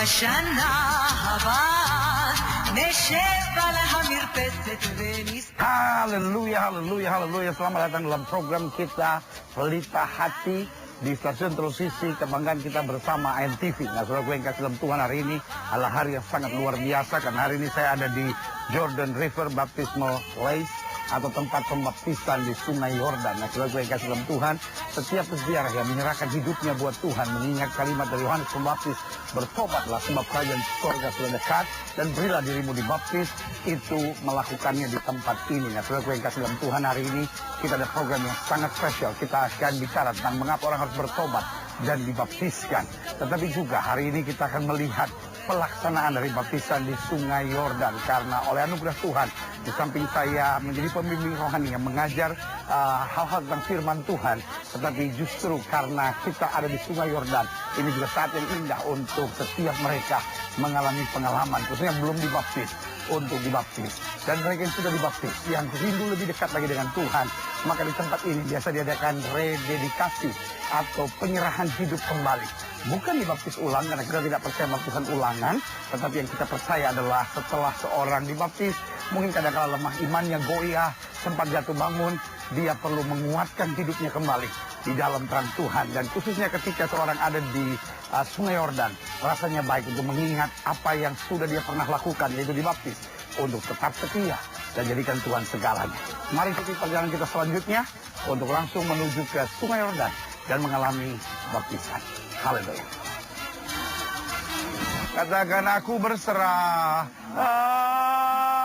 בשנה הבאה נשב על המרפסת Haleluya, haleluya, haleluya. Selamat datang dalam program kita Pelita Hati di stasiun televisi kebanggaan kita bersama ANTV. Nah, saudara gue yang kasih dalam Tuhan, hari ini adalah hari yang sangat luar biasa karena hari ini saya ada di Jordan River Baptismal Place atau tempat pembaptisan di Sungai Yordan. Nah, saudara gue yang kasih dalam Tuhan, setiap peziarah yang menyerahkan hidupnya buat Tuhan, mengingat kalimat dari Yohanes Pembaptis, bertobatlah sebab kerajaan surga sudah dekat, dan berilah dirimu dibaptis, itu melakukannya di tempat ini. Nah, saudara gue yang kasih dalam Tuhan, hari ini kita ada program yang sangat spesial. Kita akan bicara tentang mengapa orang harus bertobat dan dibaptiskan. Tetapi juga hari ini kita akan melihat pelaksanaan dari baptisan di Sungai Yordan, karena oleh anugerah Tuhan di samping saya menjadi pembimbing rohani yang mengajar hal-hal tentang firman Tuhan, tetapi justru karena kita ada di Sungai Yordan, ini juga saat yang indah untuk setiap mereka mengalami pengalaman, khususnya belum dibaptis, untuk dibaptis. Dan mereka yang sudah dibaptis, yang rindu lebih dekat lagi dengan Tuhan, maka di tempat ini biasa diadakan rededikasi atau penyerahan hidup kembali. Bukan dibaptis ulang, karena kita tidak percaya baptisan ulangan, tetapi yang kita percaya adalah setelah seorang dibaptis, mungkin kadang-kadang lemah imannya, goyah, sempat jatuh bangun, dia perlu menguatkan hidupnya kembali di dalam terang Tuhan. Dan khususnya ketika seorang ada di Sungai Yordan, rasanya baik untuk mengingat apa yang sudah dia pernah lakukan, yaitu dibaptis, untuk tetap setia dan jadikan Tuhan segalanya. Mari ikuti perjalanan kita selanjutnya untuk langsung menuju ke Sungai Yordan dan mengalami baptisan. Haleluya. Katakan, aku berserah,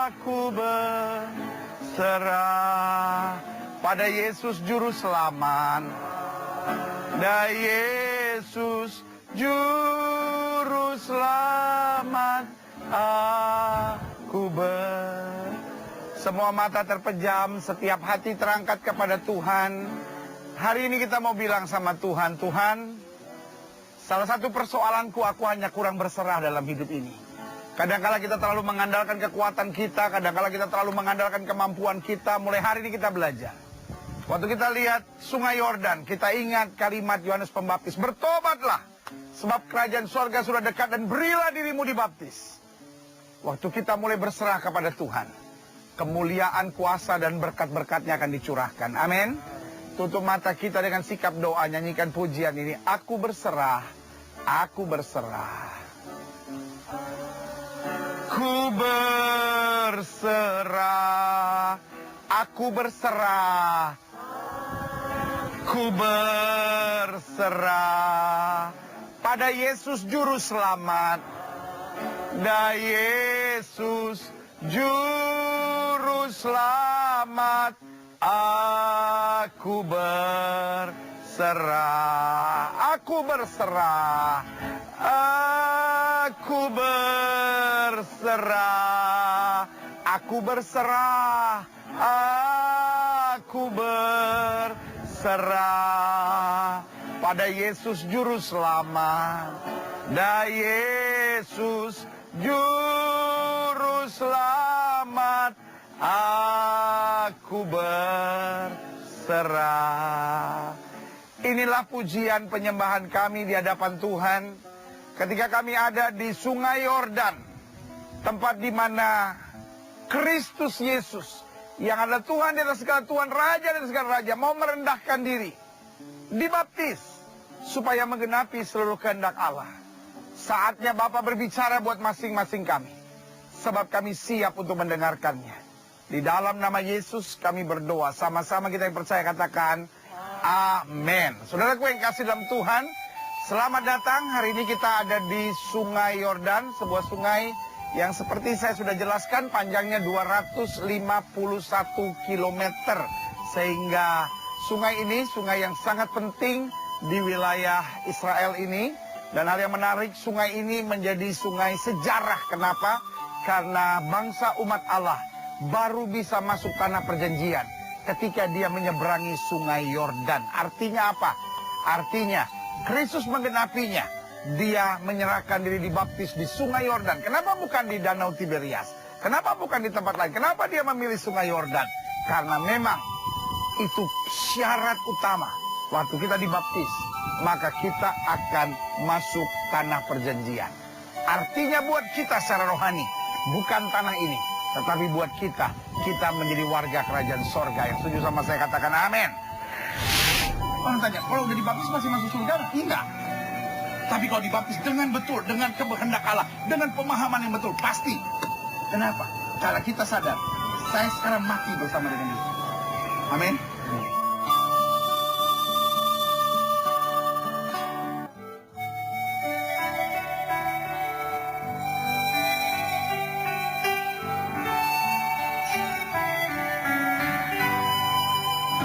aku berserah pada Yesus Juru Selamat, pada Yesus Juru Selamat, aku Semua mata terpejam, setiap hati terangkat kepada Tuhan. Hari ini kita mau bilang sama Tuhan, Tuhan, salah satu persoalanku, aku hanya kurang berserah dalam hidup ini. Kadang-kala kita terlalu mengandalkan kekuatan kita, kadang-kala kita terlalu mengandalkan kemampuan kita. Mulai hari ini kita belajar. Waktu kita lihat Sungai Yordan, kita ingat kalimat Yohanes Pembaptis, bertobatlah, sebab kerajaan surga sudah dekat, dan berilah dirimu dibaptis. Waktu kita mulai berserah kepada Tuhan, kemuliaan, kuasa, dan berkat-berkatnya akan dicurahkan. Amin. Tutup mata kita dengan sikap doa, nyanyikan pujian ini. Aku berserah, aku berserah. Ku berserah, aku berserah. Ku berserah pada Yesus Juru Selamat, pada Yesus Juru Selamat, aku berserah, aku berserah, aku berserah, aku berserah, aku berserah pada Yesus Juru Selamat, pada Yesus Juru Selamat, aku berserah. Inilah pujian penyembahan kami di hadapan Tuhan ketika kami ada di Sungai Yordan, tempat di mana Kristus Yesus yang adalah Tuhan di atas segala Tuhan, Raja di atas segala Raja, mau merendahkan diri, dibaptis supaya menggenapi seluruh kehendak Allah. Saatnya Bapa berbicara buat masing-masing kami, sebab kami siap untuk mendengarkannya. Di dalam nama Yesus kami berdoa. Sama-sama kita yang percaya katakan amin. Saudaraku yang kasih dalam Tuhan, selamat datang. Hari ini kita ada di Sungai Yordan, sebuah sungai yang seperti saya sudah jelaskan panjangnya 251 km. Sehingga sungai ini sungai yang sangat penting di wilayah Israel ini. Dan hal yang menarik, sungai ini menjadi sungai sejarah. Kenapa? Karena bangsa umat Allah baru bisa masuk tanah perjanjian ketika dia menyeberangi Sungai Yordan. Artinya apa? Artinya Kristus menggenapinya. Dia menyerahkan diri dibaptis di Sungai Yordan. Kenapa bukan di Danau Tiberias? Kenapa bukan di tempat lain? Kenapa dia memilih Sungai Yordan? Karena memang itu syarat utama. Waktu kita dibaptis, maka kita akan masuk tanah perjanjian. Artinya buat kita secara rohani, bukan tanah ini, tetapi buat kita menjadi warga kerajaan sorga. Yang setuju sama saya katakan amin. Orang tanya, kalau udah dibaptis masih masuk surga? Enggak. Tapi kalau dibaptis dengan betul, dengan kehendak Allah, dengan pemahaman yang betul, pasti. Kenapa? Karena kita sadar, saya sekarang mati bersama dengan Yesus. Amin.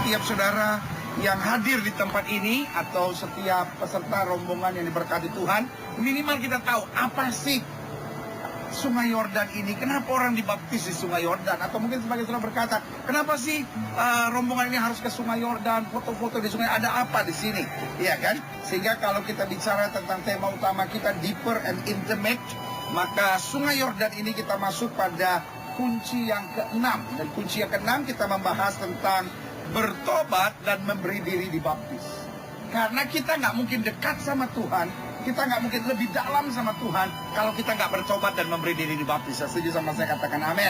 Setiap saudara yang hadir di tempat ini atau setiap peserta rombongan yang diberkati Tuhan, minimal kita tahu apa sih Sungai Yordan ini, kenapa orang dibaptis di Sungai Yordan? Atau mungkin sebagai saudara berkata, kenapa sih rombongan ini harus ke Sungai Yordan, foto-foto di sungai, ada apa di sini? Iya kan? Sehingga kalau kita bicara tentang tema utama kita, deeper and intimate, maka Sungai Yordan ini kita masuk pada kunci yang ke-6. Dan kunci yang ke-6 kita membahas tentang bertobat dan memberi diri dibaptis. Karena kita nggak mungkin dekat sama Tuhan, kita nggak mungkin lebih dalam sama Tuhan kalau kita nggak bertobat dan memberi diri dibaptis. Setuju sama saya katakan amin.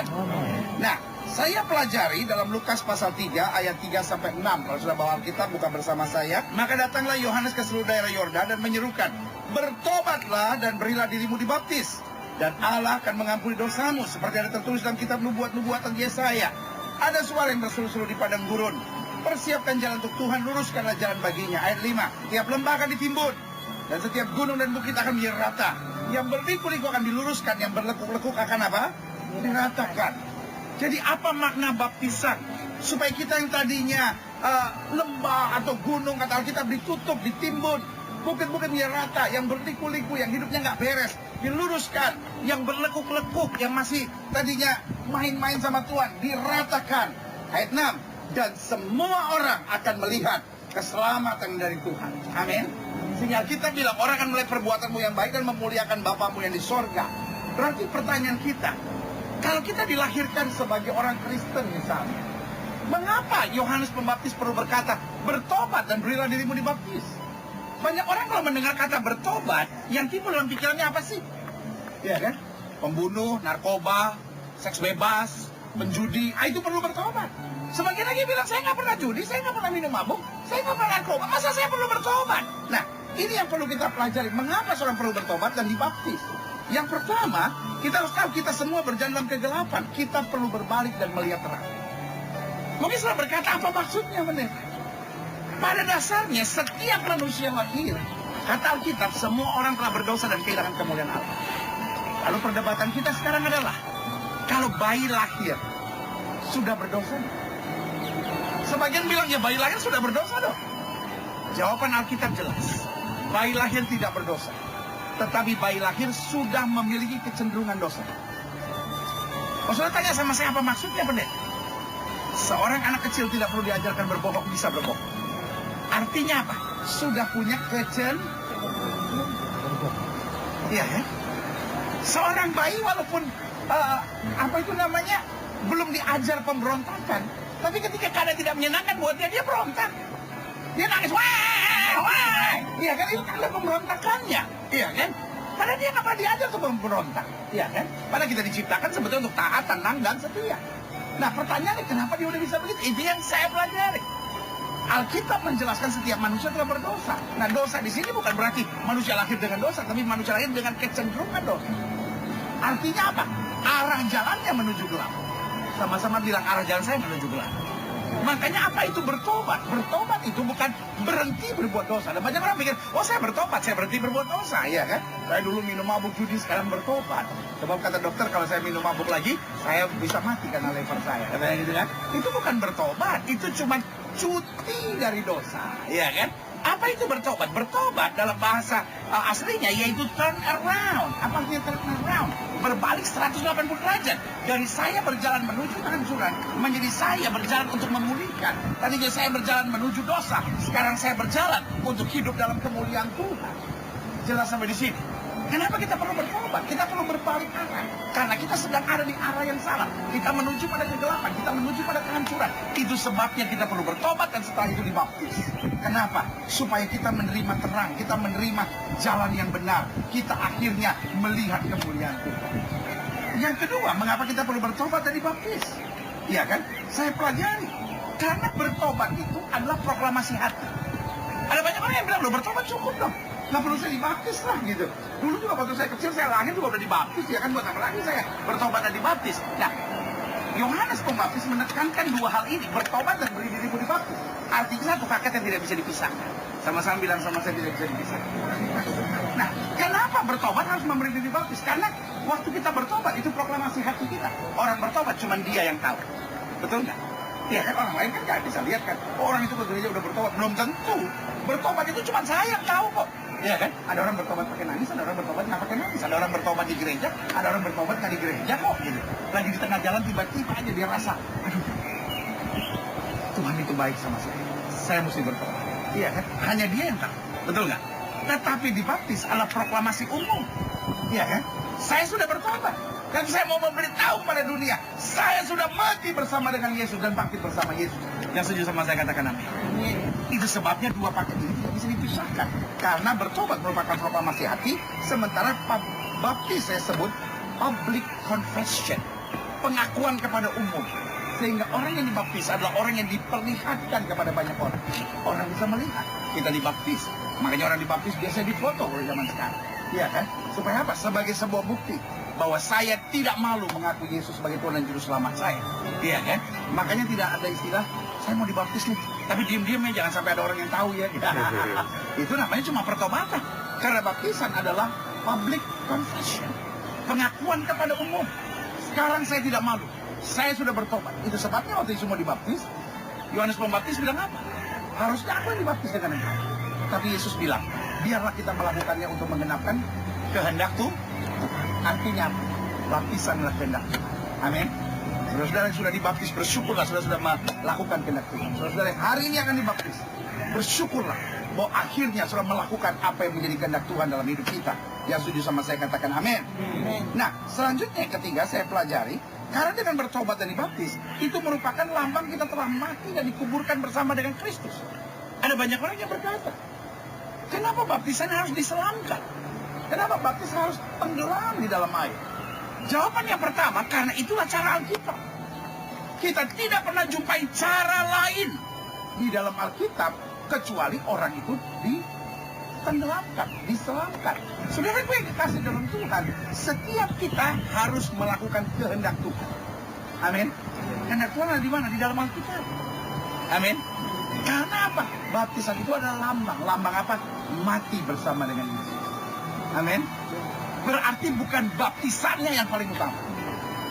Nah, saya pelajari dalam Lukas pasal 3 ayat 3 sampai 6. Kalau sudah bawa Alkitab buka bersama saya. Maka datanglah Yohanes ke seluruh daerah Yordan dan menyerukan, bertobatlah dan berilah dirimu dibaptis, dan Allah akan mengampuni dosamu, seperti ada tertulis dalam kitab nubuatan Yesaya. Ada suara yang berseru-seru di padang gurun, persiapkan jalan untuk Tuhan, luruskanlah jalan baginya. Ayat 5, tiap lembah akan ditimbun, dan setiap gunung dan bukit akan menjadi rata. Yang berliku-liku akan diluruskan, yang berlekuk-lekuk akan apa? Diratakan. Jadi apa makna baptisan? Supaya kita yang tadinya lembah atau gunung, kata Alkitab, ditutup, ditimbun, bukit-bukit menjadi rata, yang berliku-liku, yang hidupnya nggak beres, diluruskan, yang berlekuk-lekuk, yang masih tadinya main-main sama Tuhan, diratakan. Ayat 6, dan semua orang akan melihat keselamatan dari Tuhan. Amin. Sehingga kita bilang, orang akan melihat perbuatanmu yang baik dan memuliakan Bapamu yang di sorga. Berarti pertanyaan kita, kalau kita dilahirkan sebagai orang Kristen misalnya, mengapa Yohanes Pembaptis perlu berkata, bertobat dan berilah dirimu dibaptis? Banyak orang kalau mendengar kata bertobat, yang timbul dalam pikirannya apa sih? Ya kan? Pembunuh, narkoba, seks bebas, penjudi, itu perlu bertobat. Sebagian lagi bilang, saya nggak pernah judi, saya nggak pernah minum mabuk, saya nggak pernah narkoba, masa saya perlu bertobat? Nah, ini yang perlu kita pelajari. Mengapa seorang perlu bertobat dan dibaptis? Yang pertama, kita harus tahu kita semua berjalan dalam kegelapan. Kita perlu berbalik dan melihat terang. Mungkin saudara berkata, apa maksudnya, benar? Pada dasarnya, setiap manusia lahir, kata Alkitab, semua orang telah berdosa dan kehilangan kemuliaan Allah. Lalu perdebatan kita sekarang adalah, kalau bayi lahir, sudah berdosa? Sebagian bilang, ya bayi lahir sudah berdosa dong. Jawaban Alkitab jelas. Bayi lahir tidak berdosa. Tetapi bayi lahir sudah memiliki kecenderungan dosa. Saudara tanya sama saya, apa maksudnya, pendeta? Seorang anak kecil tidak perlu diajarkan berbohong, bisa berbohong. Artinya apa? Sudah punya iya ya. Seorang bayi walaupun apa itu namanya, belum diajar pemberontakan, tapi ketika keadaan tidak menyenangkan buat dia berontak. Dia nangis, wah, iya kan, itu kan pemberontakannya, iya kan? Padahal dia nggak pernah diajar untuk memberontak, iya kan? Padahal kita diciptakan sebetulnya untuk taat, tenang, dan setia. Nah, pertanyaannya, kenapa dia udah bisa begitu? Itu yang saya pelajari. Alkitab menjelaskan setiap manusia telah berdosa. Nah, dosa di sini bukan berarti manusia lahir dengan dosa, tapi manusia lahir dengan kecenderungan dosa. Artinya apa? Arah jalannya menuju gelap. Sama-sama bilang, arah jalan saya menuju gelap. Makanya apa itu bertobat? Bertobat itu bukan berhenti berbuat dosa. Dan banyak orang pikir, oh saya bertobat, saya berhenti berbuat dosa. Ya kan? Saya dulu minum mabuk, judi, sekarang bertobat. Sebab kata dokter, kalau saya minum mabuk lagi, saya bisa mati karena lever saya. Katanya gitu kan? Itu bukan bertobat, itu cuma cuti dari dosa. Ya kan? Apa itu bertobat? Bertobat dalam bahasa aslinya yaitu turn around. Apa artinya turn around? Berbalik 180 derajat. Dari saya berjalan menuju kehancuran menjadi saya berjalan untuk memulihkan. Tadinya saya berjalan menuju dosa, sekarang saya berjalan untuk hidup dalam kemuliaan Tuhan. Jelas sampai di sini. Kenapa kita perlu bertobat? Kita perlu berbalik arah. Karena kita sedang ada di arah yang salah. Kita menuju pada kegelapan, kita menuju pada kehancuran. Itu sebabnya kita perlu bertobat dan setelah itu dibaptis. Kenapa? Supaya kita menerima terang, kita menerima jalan yang benar. Kita akhirnya melihat kemuliaan Tuhan. Yang kedua, mengapa kita perlu bertobat dan dibaptis? Iya kan? Saya pelajari. Karena bertobat itu adalah proklamasi hati. Ada banyak orang yang bilang, loh bertobat cukup dong. Nggak perlu saya dibaptis lah gitu. Dulu juga waktu saya kecil, saya lahir juga udah dibaptis. Ya kan, buat apa lagi saya bertobat dan dibaptis. Nah, Yohanes Pembaptis menekankan dua hal ini. Bertobat dan beri dirimu dibaptis. Artinya satu paket yang tidak bisa dipisahkan. Sama-sama bilang sama saya tidak bisa dipisahkan. Nah, kenapa bertobat harus memberi diri dibaptis? Karena waktu kita bertobat itu proklamasi hati kita. Orang bertobat cuma dia yang tahu. Betul nggak? Ya kan, orang lain kan nggak bisa lihat kan. Orang itu ke gereja udah bertobat. Belum tentu. Bertobat itu cuma saya yang tahu kok. Ya kan? Ada orang bertobat pakai nangis, ada orang bertobat nggak pakai nangis. Ada orang bertobat di gereja, ada orang bertobat nggak di gereja kok. Gitu. Lagi di tengah jalan tiba-tiba aja dia rasa, aduh, Tuhan itu baik sama saya. Saya mesti bertobat. Iya kan? Hanya dia yang tahu. Betul nggak? Tetapi dibaptis adalah proklamasi umum. Iya kan? Saya sudah bertobat. Dan saya mau memberitahu kepada dunia, saya sudah mati bersama dengan Yesus dan bangkit bersama Yesus. Yang setuju sama saya katakan amin. Itu sebabnya dua paket ini tidak bisa dipisahkan. Karena bertobat merupakan proklamasi hati, sementara baptis saya sebut public confession. Pengakuan kepada umum. Sehingga orang yang dibaptis adalah orang yang diperlihatkan kepada banyak orang. Orang bisa melihat kita dibaptis. Makanya orang dibaptis biasanya difoto oleh zaman sekarang. Iya kan? Supaya apa? Sebagai sebuah bukti bahwa saya tidak malu mengaku Yesus sebagai Tuhan dan Juru Selamat saya. Iya kan? Makanya tidak ada istilah, saya mau dibaptis nih. Tapi diam-diam ya, jangan sampai ada orang yang tahu ya. Itu namanya cuma pertobatan. Karena baptisan adalah public confession. Pengakuan kepada umum. Sekarang saya tidak malu. Saya sudah bertobat. Itu sebabnya waktu Yesus mau dibaptis, Yohanes Pembaptis bilang apa? Harusnya aku yang dibaptis dengan engkau. Tapi Yesus bilang, biarlah kita melakukannya untuk menggenapkan kehendak Tuhan. Artinya baptisan adalah kehendak Tuhan. Amin. Saudara-saudara yang sudah dibaptis, bersyukurlah saudara sudah melakukan kehendak Tuhan. Saudara-saudara yang hari ini akan dibaptis, bersyukurlah bahwa akhirnya sudah melakukan apa yang menjadi kehendak Tuhan dalam hidup kita. Yang setuju sama saya katakan amin. Nah, selanjutnya yang ketiga saya pelajari, karena dengan bertobat dan dibaptis, itu merupakan lambang kita telah mati dan dikuburkan bersama dengan Kristus. Ada banyak orang yang berkata, kenapa baptisan harus diselamkan? Kenapa baptis harus tenggelam di dalam air? Jawaban yang pertama, karena itulah cara Alkitab. Kita tidak pernah jumpai cara lain di dalam Alkitab kecuali orang itu ditenggelamkan, diselamkan. Saudara gue yang dikasih dalam Tuhan, setiap kita harus melakukan kehendak Tuhan. Amin. Kehendak Tuhan ada di mana? Di dalam Alkitab. Amin. Karena apa? Baptisan itu adalah lambang. Lambang apa? Mati bersama dengan Yesus. Amin. Berarti bukan baptisannya yang paling utama,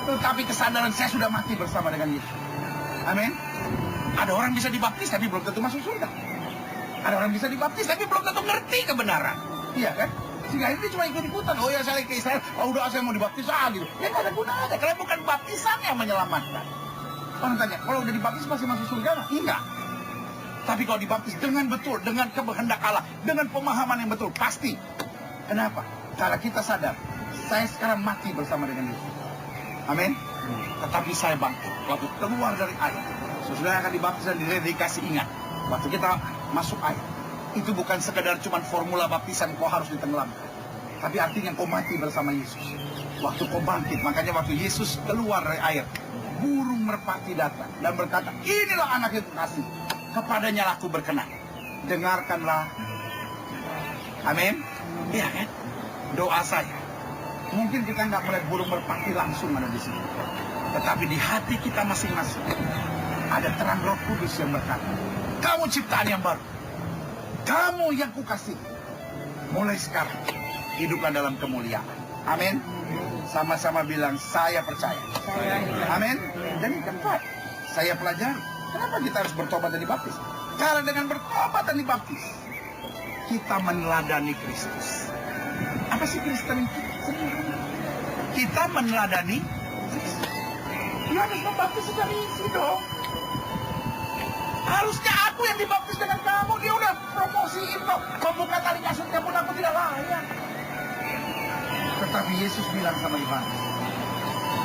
tetapi kesadaran saya sudah mati bersama dengan Yesus. Amin. Ada orang bisa dibaptis tapi belum tentu masuk surga. Ada orang bisa dibaptis tapi belum tentu ngerti kebenaran. Iya kan? Sehingga ini cuma ikut-ikutan. Oh ya saya ke Israel, oh udah saya mau dibaptis gitu. Ya nggak ada gunanya, karena bukan baptisan yang menyelamatkan. Orang tanya, kalau udah dibaptis masih masuk surga? Enggak. Tapi kalau dibaptis dengan betul, dengan kehendak Allah, dengan pemahaman yang betul, pasti. Kenapa? Karena kita sadar, saya sekarang mati bersama dengan Yesus. Amin. Tetapi saya bangkit waktu keluar dari air. Saudara akan dibaptis dan didedikasi, ingat. Waktu kita masuk air, itu bukan sekedar cuma formula baptisan kau harus ditenggelamkan. Tapi artinya kau mati bersama Yesus. Waktu kau bangkit, makanya waktu Yesus keluar dari air, burung merpati datang dan berkata, inilah anak yang kukasih, kepadanya aku berkenan. Dengarkanlah. Amin. Iya kan? Doa saya. Mungkin kita nggak melihat burung merpati langsung ada di sini, tetapi di hati kita masing-masing ada terang Roh Kudus yang berkata, kamu ciptaan yang baru, kamu yang kukasih. Mulai sekarang hiduplah dalam kemuliaan. Amin. Sama-sama bilang saya percaya. Amin. Dan yang keempat, saya pelajari kenapa kita harus bertobat dan dibaptis. Karena dengan bertobat dan dibaptis, kita meneladani Kristus. Apa sih Kristen itu? Kita meneladani Kristus. Yohanes Pembaptis sudah diisi dong. Harusnya aku yang dibaptis dengan kamu. Dia udah promosiin dong. Membuka tali kasutnya pun aku tidak layak. Tetapi Yesus bilang sama Yohanes,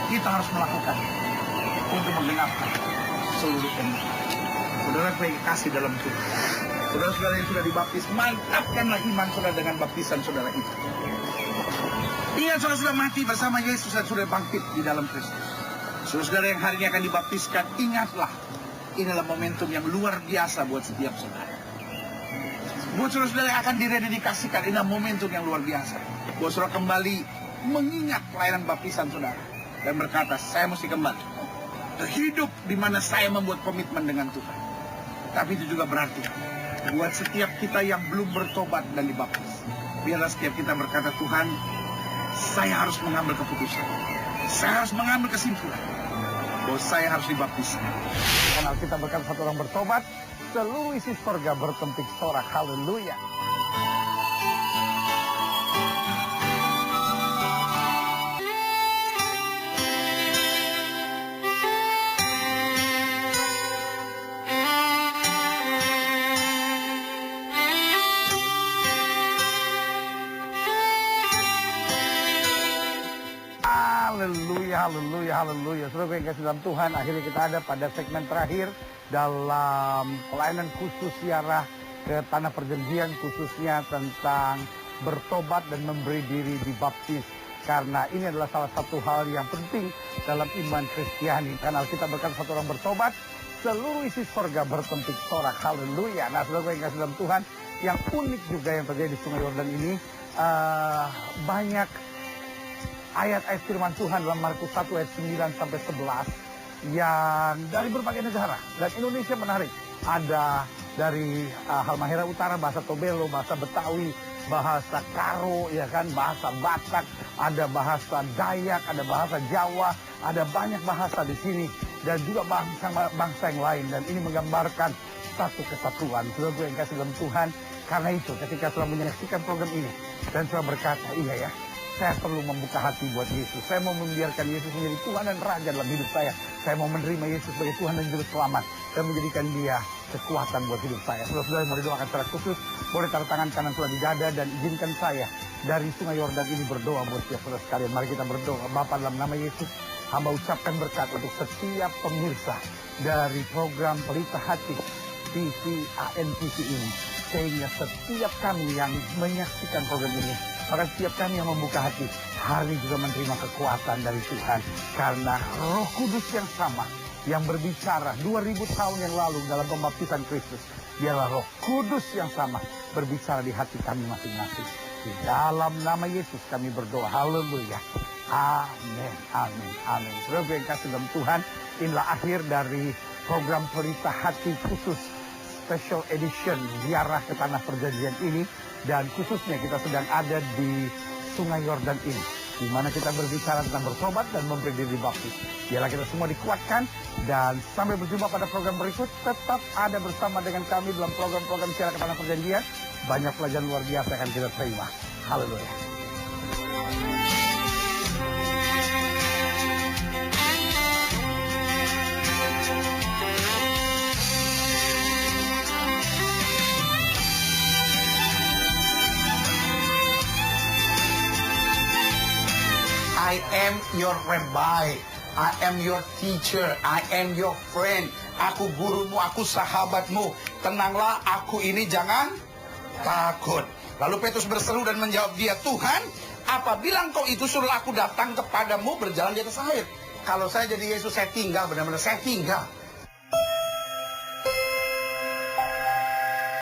kita harus melakukan untuk menggenapkan seluruh kehendak. Saudara yang kasih dalam Tuhan, saudara-saudara yang sudah dibaptis, mantapkanlah iman saudara dengan baptisan saudara itu. Ingat saudara sudah mati bersama Yesus dan sudah bangkit di dalam Kristus. Saudara yang hari ini akan dibaptiskan, ingatlah, inilah momentum yang luar biasa buat setiap saudara. Buat saudara yang akan dirededikasikan, inilah momentum yang luar biasa. Buat saudara kembali mengingat pelayanan baptisan saudara dan berkata, saya mesti kembali hidup di mana saya membuat komitmen dengan Tuhan. Tapi itu juga berarti buat setiap kita yang belum bertobat dan dibaptis, biarlah setiap kita berkata, Tuhan, saya harus mengambil keputusan, saya harus mengambil kesimpulan bahwa saya harus dibaptis. Karena kita berkata satu orang bertobat, seluruh isi surga bertempik sorak. Haleluya. Haleluya, haleluya, haleluya. Saudara yang kasih dalam Tuhan, akhirnya kita ada pada segmen terakhir dalam pelayanan khusus ziarah ke Tanah Perjanjian, khususnya tentang bertobat dan memberi diri dibaptis. Karena ini adalah salah satu hal yang penting dalam iman Kristiani. Karena kita berkata satu orang bertobat, seluruh isi surga bertempik sorak. Haleluya. Nah, saudara yang kasih dalam Tuhan, yang unik juga yang terjadi di Sungai Yordan ini, banyak ayat-ayat firman Tuhan dalam Markus 1 ayat 9 sampai 11 yang dari berbagai negara. Dan Indonesia menarik. Ada dari Halmahera Utara, bahasa Tobelo, bahasa Betawi, bahasa Karo, ya kan, bahasa Batak, ada bahasa Dayak, ada bahasa Jawa, ada banyak bahasa di sini dan juga bangsa yang lain. Dan ini menggambarkan satu kesatuan. Saudara yang kasih dalam Tuhan, karena itu ketika telah menyaksikan program ini dan telah berkata, iya ya, saya perlu membuka hati buat Yesus. Saya mau membiarkan Yesus menjadi Tuhan dan Raja dalam hidup saya. Saya mau menerima Yesus sebagai Tuhan dan Juru Selamat. Dan menjadikan dia kekuatan buat hidup saya. Saudara-saudara yang mau didoakan secara khusus, boleh taruh tangan kanan saudara di dada dan izinkan saya dari Sungai Yordan ini berdoa buat setiap saudara sekalian. Mari kita berdoa. Bapa, dalam nama Yesus, hamba ucapkan berkat untuk setiap pemirsa dari program Pelita Hati TV ANTV ini. Sehingga setiap kami yang menyaksikan program ini, maka setiap kami yang membuka hati, hari juga menerima kekuatan dari Tuhan. Karena Roh Kudus yang sama, yang berbicara 2000 tahun yang lalu dalam pembaptisan Kristus, biarlah Roh Kudus yang sama berbicara di hati kami masing-masing. Di dalam nama Yesus kami berdoa. Haleluya. Amin. Amin. Amin. Saudara yang kasih dalam Tuhan, inilah akhir dari program Pelita Hati khusus Special Edition ziarah ke Tanah Perjanjian ini. Dan khususnya kita sedang ada di Sungai Yordan ini, di mana kita berbicara tentang bertobat dan memberi diri baptis. Biarlah kita semua dikuatkan, dan sampai berjumpa pada program berikut. Tetap ada bersama dengan kami dalam program-program ziarah ke Tanah Perjanjian. Banyak pelajaran luar biasa yang akan kita terima. Haleluya. I am your rabbi. I am your teacher. I am your friend. Aku gurumu, aku sahabatmu. Tenanglah, aku ini, jangan takut. Lalu Petrus berseru dan menjawab dia, Tuhan, apabila engkau itu suruh aku datang kepadamu berjalan di atas air. Kalau saya jadi Yesus, saya tinggal, benar-benar saya tinggal.